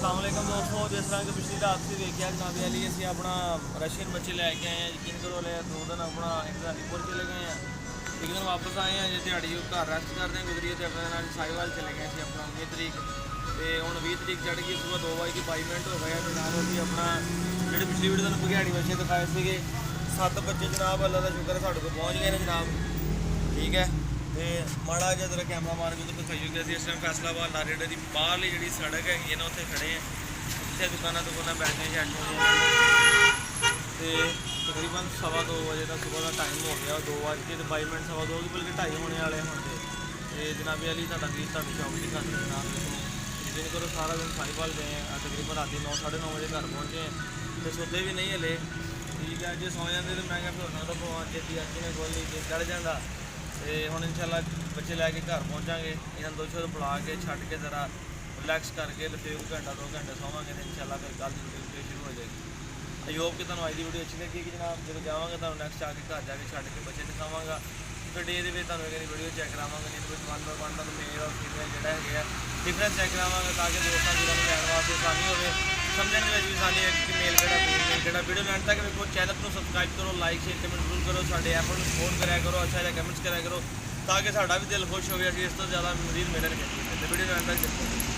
अस्सलाम वालेकुम दोस्तों, जिस तरह कि पिछली रात से देखिए जनाब अली असी अपना रशियन बच्चे लैके आए हैं। यकीन करो ले 2 दिन अपना एक दिन अलीपुर चले गए हैं, एक दिन वापस आए हैं। जो दिहाड़ी घर रेस्ट करते हैं गुजरी तो अपने साहिवाल चले गए थे अपना 19 तरीक तो हूँ 20 तरीक चढ़ गई। सुबह 2:22 हो गए जनाब। अभी अपना जो पिछली वीडियो तुम भगैड़ी बच्चे दिखाए थे 7 बच्चे जनाब अल्लाह का शुक्र है साढ़े को पहुँच गए हैं जनाब। ठीक है तो माड़ा जिहा जरा कैमरा मार के दिखाई गया इस टाइम फैसलाबाद नारेडे की बाहरली जी सड़क हैगी ना उत्थे खड़े हैं। जिथे दुकाना बैठने शैट होने तो तकरीबन 2:15 बजे का सुबह का टाइम हो गया। 2:22 2:15 बल्कि 2:30 होने वाले होंगे तो जनाबे अली साडा गीत तुहानूं शौक की खातर जनाब देखो दिन करो सारा दिन साहिवाल गए हैं। तकरीबन रात 9 9:30 बजे घर पहुँचे हैं तो सोते भी नहीं हले। ठीक है जे सौ जाते तो मैं क्या फिर उन्होंने भगवान चेती अखी ने खोली जे चढ़ जाता तो हम इंशाल्लाह बच्चे लैके घर पहुँचांगे। इन्होंने दो शो बुला के छड्ड के जरा रिलैक्स करके तो फिर घंटा 2 घंटे सोवांगे तो इंशाल्लाह फिर कल की वीडियो शुरू हो जाएगी। आई होप कि तुहानूं अज की वीडियो अच्छी लगेगी जनाब। जो जावांगे तुहानूं नैक्सट आके घर जाके छड्ड के बच्चे दिखावांगा। फिर डे के तुहानूं एक वीडियो चैक करावांगे नहीं तो 1 बाय 1 तुहानूं मेल और फीमेल जिहड़ा है डिफरेंस चैक करावांगे ताकि दोस्तां वीरां नूं लैण वास्ते आसानी होवे, समझण दे विच भी आसानी है कि मेल किहड़ा फीमेल किहड़ा। वीडियो एंड तक वेखो, चैनल को सबसक्राइब करो, लाइक शेयर कमेंट जरूर करो, साडे एफर्ट नूं सपोर्ट करा करो, अच्छा जिहा कमेंट्स करा करो ताकि साडा भी दिल खुश होवे। असीं इस तो ज़्यादा मज़ीद मिलणगे तो वीडियो एंड तक देखो।